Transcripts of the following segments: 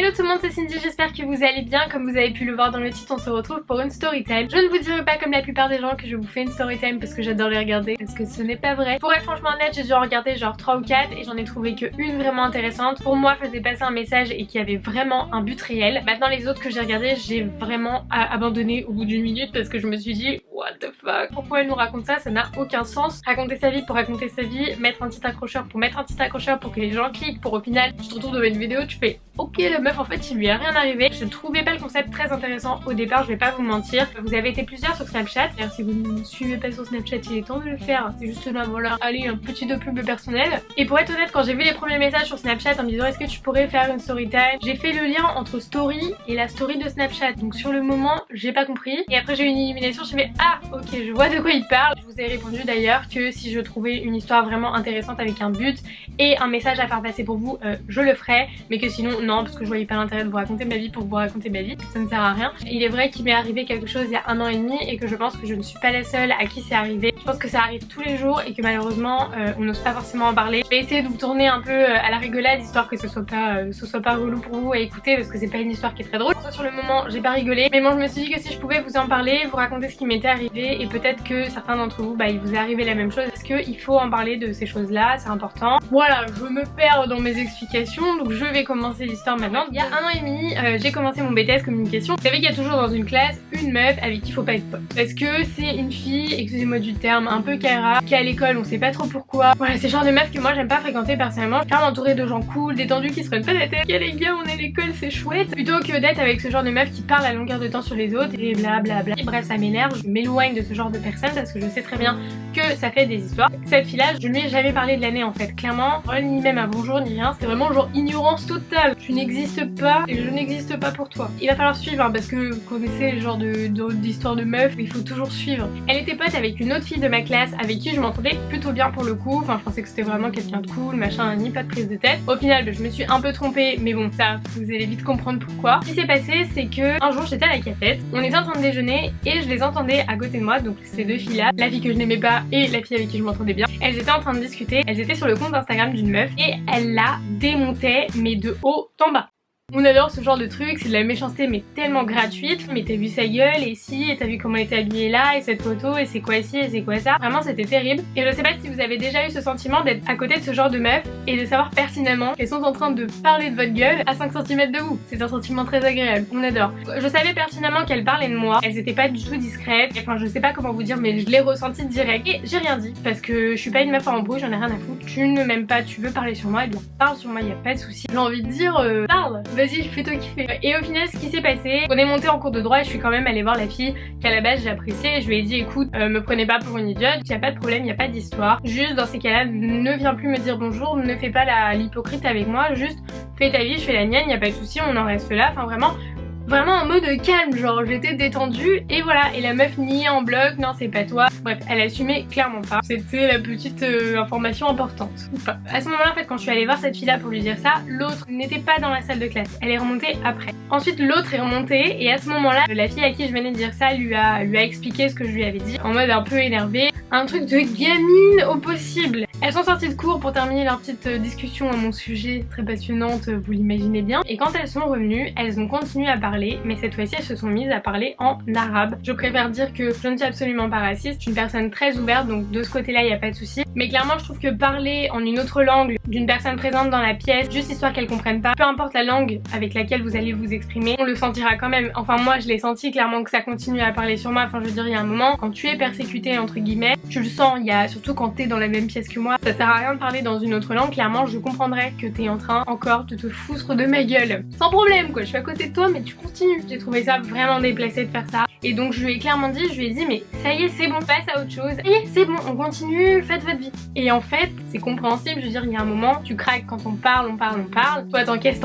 Hello tout le monde, c'est Cindy, j'espère que vous allez bien. Comme vous avez pu le voir dans le titre, on se retrouve pour une story time. Je ne vous dirai pas comme la plupart des gens que je vous fais une story time parce que j'adore les regarder, parce que ce n'est pas vrai. Pour être franchement honnête, j'ai dû en regarder genre 3 ou 4 et j'en ai trouvé que une vraiment intéressante. Pour moi, faisait passer un message et qui avait vraiment un but réel. Maintenant les autres que j'ai regardés, j'ai vraiment abandonné au bout d'une minute parce que je me suis dit what the fuck, pourquoi elle nous raconte ça? Ça n'a aucun sens. Raconter sa vie pour raconter sa vie, mettre un petit accrocheur pour mettre un petit accrocheur pour que les gens cliquent, pour au final tu te retrouves devant une vidéo, tu fais ok, la meuf en fait il lui a rien arrivé. Je trouvais pas le concept très intéressant au départ, je vais pas vous mentir. Vous avez été plusieurs sur Snapchat, d'ailleurs si vous ne me suivez pas sur Snapchat il est temps de le faire. C'est juste là voilà, allez un petit de pub personnel. Et pour être honnête, quand j'ai vu les premiers messages sur Snapchat en me disant est-ce que tu pourrais faire une story time, j'ai fait le lien entre story et la story de Snapchat. Donc sur le moment j'ai pas compris et après j'ai eu une illumination, je fais ah ok je vois de quoi il parle. Je vous ai répondu d'ailleurs que si je trouvais une histoire vraiment intéressante avec un but et un message à faire passer pour vous, je le ferais, mais que sinon non, parce que je voyais pas l'intérêt de vous raconter ma vie pour vous raconter ma vie, ça ne sert à rien. Il est vrai qu'il m'est arrivé quelque chose il y a 1 an et demi et que je pense que je ne suis pas la seule à qui c'est arrivé. Je pense que ça arrive tous les jours et que malheureusement on n'ose pas forcément en parler. Je vais essayer de vous tourner un peu à la rigolade histoire que ce soit pas relou pour vous à écouter parce que c'est pas une histoire qui est très drôle. Sur le moment j'ai pas rigolé, mais bon je me suis dit que si je pouvais vous en parler, vous raconter ce qui m'était arrivé et peut-être que certains d'entre vous il vous est arrivé la même chose parce qu'il faut en parler de ces choses là, c'est important. Voilà, je me perds dans mes explications donc je vais commencer l'histoire maintenant. Il y a 1 an et demi j'ai commencé mon BTS communication. Vous savez qu'il y a toujours dans une classe une meuf avec qui il faut pas être pote parce que c'est une fille, excusez-moi du terme, un peu cara, qui est à l'école on sait pas trop pourquoi. Voilà, c'est le genre de meuf que moi j'aime pas fréquenter personnellement. Je préfère m'entourer de gens cool, détendus qui se prennent pas la tête. Ok les gars on est à l'école c'est chouette, plutôt que d'être avec ce genre de meuf qui parle à longueur de temps sur les autres et blablabla. Bref ça m'énerve, je m'éloigne de ce genre de personnes parce que je sais très bien que ça fait des histoires. Cette fille là je ne lui ai jamais parlé de l'année en fait, clairement, ni même un bonjour ni rien, c'était vraiment genre ignorance totale. Tu n'existes pas et je n'existe pas pour toi. Il va falloir suivre parce que vous connaissez le genre d'histoire de meuf, il faut toujours suivre. Elle était pote avec une autre fille de ma classe avec qui je m'entendais plutôt bien pour le coup, enfin je pensais que c'était vraiment quelqu'un de cool, machin, ni pas de prise de tête. Au final je me suis un peu trompée mais bon ça vous allez vite comprendre pourquoi. Ce qui s'est passé c'est que un jour j'étais à la cafette, on était en train de déjeuner et je les entendais à côté de moi, donc ces deux filles là, la fille que je n'aimais pas et la fille avec qui je m'entendais bien, elles étaient en train de discuter, elles étaient sur le compte Instagram d'une meuf et elle la démontait mais de haut en bas. On adore ce genre de truc, c'est de la méchanceté mais tellement gratuite. Mais t'as vu sa gueule et si, et t'as vu comment elle était habillée là et cette photo et c'est quoi ci et c'est quoi ça. Vraiment c'était terrible. Et je sais pas si vous avez déjà eu ce sentiment d'être à côté de ce genre de meuf et de savoir pertinemment qu'elles sont en train de parler de votre gueule à 5 cm de vous. C'est un sentiment très agréable, on adore. Je savais pertinemment qu'elles parlaient de moi, elles étaient pas du tout discrètes. Enfin je sais pas comment vous dire mais je l'ai ressenti direct. Et j'ai rien dit parce que je suis pas une meuf en embrouille, j'en ai rien à foutre. Tu ne m'aimes pas, tu veux parler sur moi, eh bien parle sur moi, y a pas de souci. J'ai envie de dire parle. Vas-y, fais-toi kiffer. Et au final, ce qui s'est passé, on est monté en cours de droit et je suis quand même allée voir la fille qu'à la base j'appréciais et je lui ai dit écoute, me prenez pas pour une idiote, y a pas de problème, y a pas d'histoire. Juste dans ces cas-là, ne viens plus me dire bonjour, ne fais pas l'hypocrite avec moi, juste fais ta vie, je fais la mienne, y a pas de souci, on en reste là. Enfin vraiment en mode calme, genre j'étais détendue et voilà. Et la meuf niait en bloc, non c'est pas toi. Bref, elle assumait clairement pas. C'était la petite information importante. Ou pas. À ce moment là en fait quand je suis allée voir cette fille là pour lui dire ça, l'autre n'était pas dans la salle de classe, elle est remontée après. Ensuite l'autre est remontée et à ce moment là la fille à qui je venais de dire ça lui a expliqué ce que je lui avais dit en mode un peu énervé. Un truc de gamine au possible. Elles sont sorties de cours pour terminer leur petite discussion à mon sujet, très passionnante, vous l'imaginez bien. Et quand elles sont revenues, elles ont continué à parler, mais cette fois-ci elles se sont mises à parler en arabe. Je préfère dire que je ne suis absolument pas raciste, je suis une personne très ouverte, donc de ce côté-là il n'y a pas de souci. Mais clairement je trouve que parler en une autre langue d'une personne présente dans la pièce, juste histoire qu'elle comprenne pas, peu importe la langue avec laquelle vous allez vous exprimer, on le sentira quand même. Enfin moi je l'ai senti clairement que ça continue à parler sur moi. Enfin je veux dire il y a un moment, quand tu es persécuté entre guillemets, tu le sens, il y a surtout quand t'es dans la même pièce que moi, ça sert à rien de parler dans une autre langue, clairement je comprendrais que t'es en train encore de te foutre de ma gueule. Sans problème quoi, je suis à côté de toi mais tu continues. J'ai trouvé ça vraiment déplacé de faire ça. Et donc je lui ai clairement dit, je lui ai dit mais ça y est c'est bon, passe à autre chose. Ça y est c'est bon, on continue, faites votre vie. Et en fait c'est compréhensible, je veux dire il y a un moment, tu craques quand on parle. Toi t'encaisses,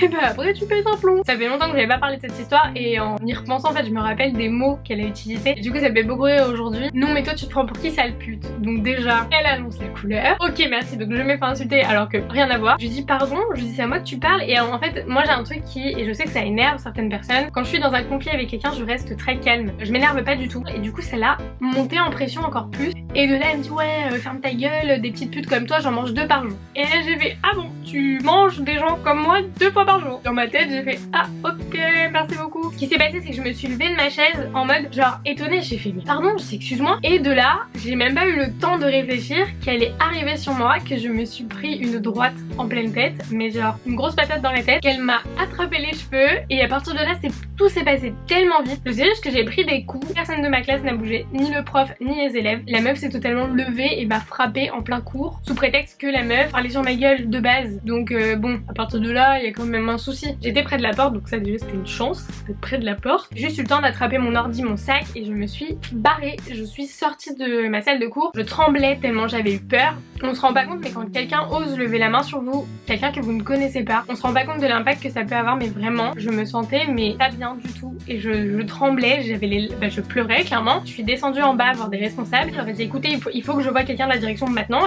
et bah après tu pètes un plomb. Ça fait longtemps que j'avais pas parlé de cette histoire et en y repensant en fait je me rappelle des mots qu'elle a utilisés. Et du coup ça me fait beaucoup rire aujourd'hui. Non mais toi tu te prends pour qui sale pute? Donc déjà elle annonce la couleur. Ok merci, donc je me fais insulter alors que rien à voir. Je lui dis pardon, je lui dis c'est à moi que tu parles. Et en fait moi j'ai un truc qui, et je sais que ça énerve certaines personnes, quand je suis dans un conflit avec quelqu'un je reste très calme, je m'énerve pas du tout. Et du coup celle-là monté en pression encore plus. Et de là elle me dit ouais ferme ta gueule, des petites putes comme toi j'en mange 2 par jour. Et là j'ai fait ah bon tu manges des gens comme moi 2 fois par jour. Dans ma tête j'ai fait ah ok merci beaucoup. Ce qui s'est passé c'est que je me suis levée de ma chaise en mode genre étonnée, j'ai fait mais pardon, je dis excuse-moi. Et de là j'ai même pas eu le temps de réfléchir qu'elle est arrivée sur moi, que je me suis pris une droite en pleine tête, mais genre une grosse patate dans la tête, qu'elle m'a attrapé les cheveux et à partir de là tout s'est passé tellement vite. Je sais juste que j'ai pris des coups, personne de ma classe n'a bougé, ni le prof ni les élèves. La meuf s'est totalement levée et m'a frappé en plein cours sous prétexte que la meuf parlait sur ma gueule de base. Donc bon, à partir de là il y a quand même un souci. J'étais près de la porte donc ça déjà c'était une chance d'être près de la porte. J'ai juste eu le temps d'attraper mon ordi, mon sac et je me suis barrée. Je suis sortie de ma salle de cours. Je tremblais tellement j'avais eu peur. On se rend pas compte mais quand quelqu'un ose lever la main sur vous, quelqu'un que vous ne connaissez pas, on se rend pas compte de l'impact que ça peut avoir, mais vraiment je me sentais mais pas bien du tout et je tremblais, je pleurais clairement. Je suis descendue en bas voir des responsables, j'aurais dit écoutez il faut que je voie quelqu'un de la direction maintenant,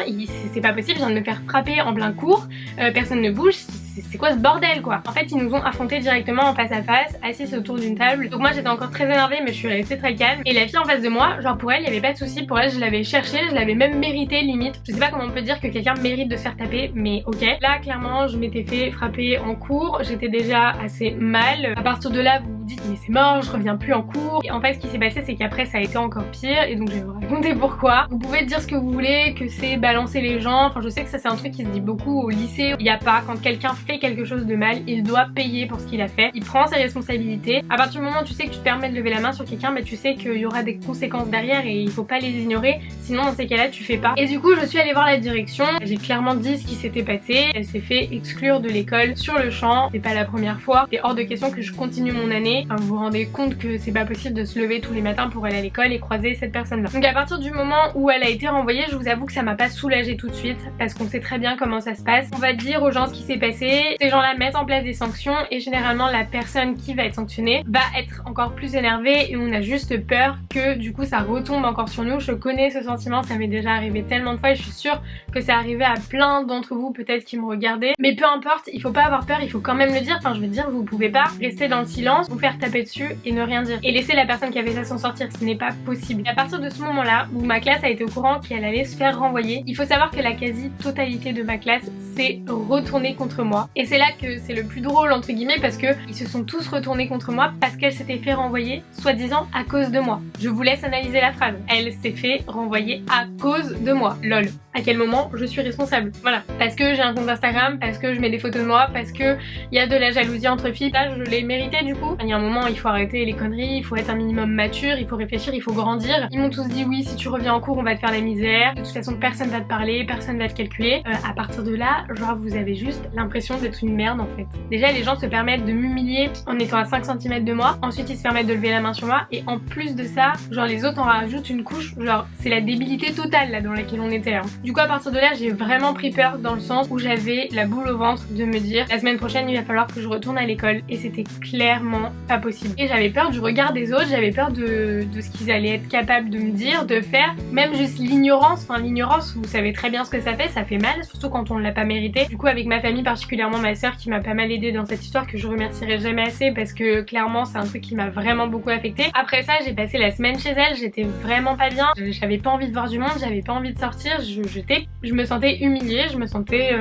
c'est pas possible, je viens de me faire frapper en plein cours, personne ne bouge, c'est quoi ce bordel quoi. En fait ils nous ont affrontés directement en face à face, assis autour d'une table. Donc moi j'étais encore très énervée mais je suis restée très calme. Et la fille en face de moi, genre pour elle il y avait pas de souci, pour elle je l'avais cherché, je l'avais même mérité limite. Je sais pas comment on peut dire que quelqu'un mérite de se faire taper mais ok. Là clairement je m'étais fait frapper en cours, j'étais déjà assez mal. À partir de là vous vous dites mais c'est mort, je reviens plus en cours. Et en fait ce qui s'est passé c'est qu'après ça a été encore pire et donc je vais vous raconter pourquoi. Vous pouvez dire ce que vous voulez, que c'est balancer les gens, enfin je sais que ça c'est un truc qui se dit beaucoup au lycée. Il y a pas, quand quelqu'un fait quelque chose de mal, il doit payer pour ce qu'il a fait, il prend ses responsabilités. À partir du moment où tu sais que tu te permets de lever la main sur quelqu'un, mais tu sais qu'il y aura des conséquences derrière et il faut pas les ignorer, sinon dans ces cas là tu fais pas. Et du coup je suis allée voir la direction, j'ai clairement dit ce qui s'était passé, elle s'est fait exclure de l'école sur le champ, c'est pas la première fois, c'est hors de question que je continue mon année, enfin, vous vous rendez compte que c'est pas possible de se lever tous les matins pour aller à l'école et croiser cette personne là. Donc à partir du moment où elle a été renvoyée, je vous avoue que ça m'a pas soulagée tout de suite parce qu'on sait très bien comment ça se passe. On va dire aux gens ce qui s'est passé, ces gens là mettent en place des sanctions et généralement la personne qui va être sanctionnée va être encore plus énervée et on a juste peur que du coup ça retombe encore sur nous. Je connais ce sentiment, ça m'est déjà arrivé tellement de fois et je suis sûre que c'est arrivé à plein d'entre vous peut-être qui me regardaient, mais peu importe, il faut pas avoir peur, il faut quand même le dire. Enfin je veux dire, vous pouvez pas rester dans le silence, vous faire taper dessus et ne rien dire et laisser la personne qui avait ça s'en sortir, ce n'est pas possible. Et à partir de ce moment là où ma classe a été au courant qu'elle allait se faire renvoyer, il faut savoir que la quasi-totalité de ma classe s'est retournée contre moi et c'est là que c'est le plus drôle entre guillemets parce que ils se sont tous retournés contre moi parce qu'elle s'était fait renvoyer soi-disant à cause de moi. Je vous laisse analyser la phrase. Elle s'est fait renvoyer à cause de moi. Lol. À quel moment je suis responsable? Voilà. Parce que j'ai un compte Instagram, parce que je mets des photos de moi, parce que il y a de la jalousie entre filles. Là je l'ai mérité du coup. Il y a un moment il faut arrêter les conneries, il faut être un minimum mature, il faut réfléchir, il faut grandir. Ils m'ont tous dit oui si tu reviens en cours on va te faire la misère. De toute façon personne va te parler, personne va te calculer. À partir de là, genre vous avez juste l'impression d'être une merde en fait. Déjà les gens se permettent de m'humilier en étant à 5 cm de moi, ensuite ils se permettent de lever la main sur moi et en plus de ça, genre les autres en rajoutent une couche, genre c'est la débilité totale là dans laquelle on était hein. Du coup à partir de là j'ai vraiment pris peur dans le sens où j'avais la boule au ventre de me dire la semaine prochaine il va falloir que je retourne à l'école et c'était clairement pas possible. Et j'avais peur du regard des autres, j'avais peur de ce qu'ils allaient être capables de me dire, de faire, même juste l'ignorance, enfin l'ignorance vous savez très bien ce que ça fait mal, surtout quand on l'a pas mérité. Du coup avec ma famille, particulièrement ma soeur qui m'a pas mal aidée dans cette histoire, que je remercierai jamais assez parce que clairement c'est un truc qui m'a vraiment beaucoup affectée. Après ça j'ai passé la semaine chez elle, j'étais vraiment pas bien, j'avais pas envie de voir du monde, j'avais pas envie de sortir, je me sentais humiliée, je me sentais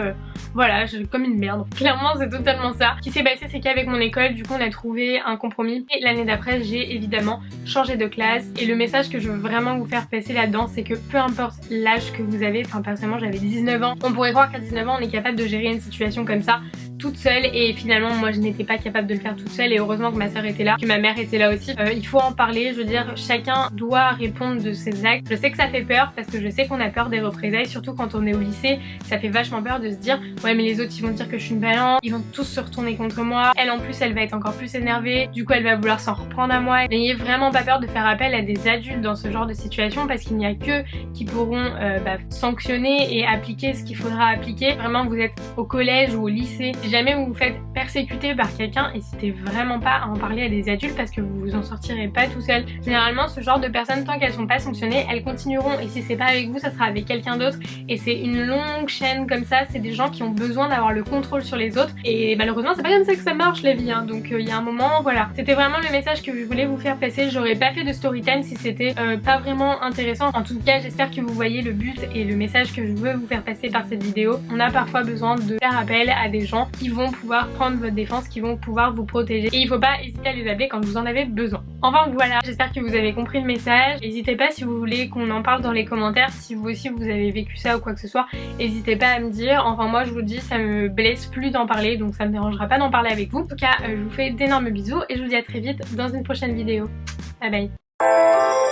voilà, comme une merde. Clairement c'est totalement ça. Ce qui s'est passé c'est qu'avec mon école du coup on a trouvé un compromis et l'année d'après j'ai évidemment changé de classe et le message que je veux vraiment vous faire passer là-dedans c'est que peu importe l'âge que vous avez, enfin personnellement j'avais 19 ans, on pourrait croire qu'à 19 ans on est capable de gérer une situation comme ça toute seule et finalement moi je n'étais pas capable de le faire toute seule et heureusement que ma soeur était là, que ma mère était là aussi. Il faut en parler, je veux dire chacun doit répondre de ses actes. Je sais que ça fait peur parce que je sais qu'on a peur des représailles, surtout quand on est au lycée, ça fait vachement peur de se dire ouais mais les autres ils vont dire que je suis une balance, ils vont tous se retourner contre moi, elle en plus elle va être encore plus énervée, du coup elle va vouloir s'en reprendre à moi. N'ayez vraiment pas peur de faire appel à des adultes dans ce genre de situation parce qu'il n'y a que qui pourront sanctionner et appliquer ce qu'il faudra appliquer. Vraiment vous êtes au collège ou au lycée, jamais vous vous faites persécuter par quelqu'un, n'hésitez vraiment pas à en parler à des adultes parce que vous vous en sortirez pas tout seul. Généralement ce genre de personnes, tant qu'elles sont pas sanctionnées, elles continueront, et si c'est pas avec vous, ça sera avec quelqu'un d'autre, et c'est une longue chaîne comme ça. C'est des gens qui ont besoin d'avoir le contrôle sur les autres, et malheureusement c'est pas comme ça que ça marche la vie, hein. Donc il y a un moment, voilà, c'était vraiment le message que je voulais vous faire passer. J'aurais pas fait de story time si c'était pas vraiment intéressant. En tout cas j'espère que vous voyez le but et le message que je veux vous faire passer par cette vidéo. On a parfois besoin de faire appel à des gens qui vont pouvoir prendre votre défense, qui vont pouvoir vous protéger, et il faut pas hésiter à les appeler quand vous en avez besoin. Enfin voilà, j'espère que vous avez compris le message. N'hésitez pas si vous voulez qu'on en parle dans les commentaires, si vous aussi vous avez vécu ça ou quoi que ce soit, n'hésitez pas à me dire. Enfin moi je vous dis, ça me blesse plus d'en parler, donc ça me dérangera pas d'en parler avec vous. En tout cas je vous fais d'énormes bisous et je vous dis à très vite dans une prochaine vidéo. Bye bye.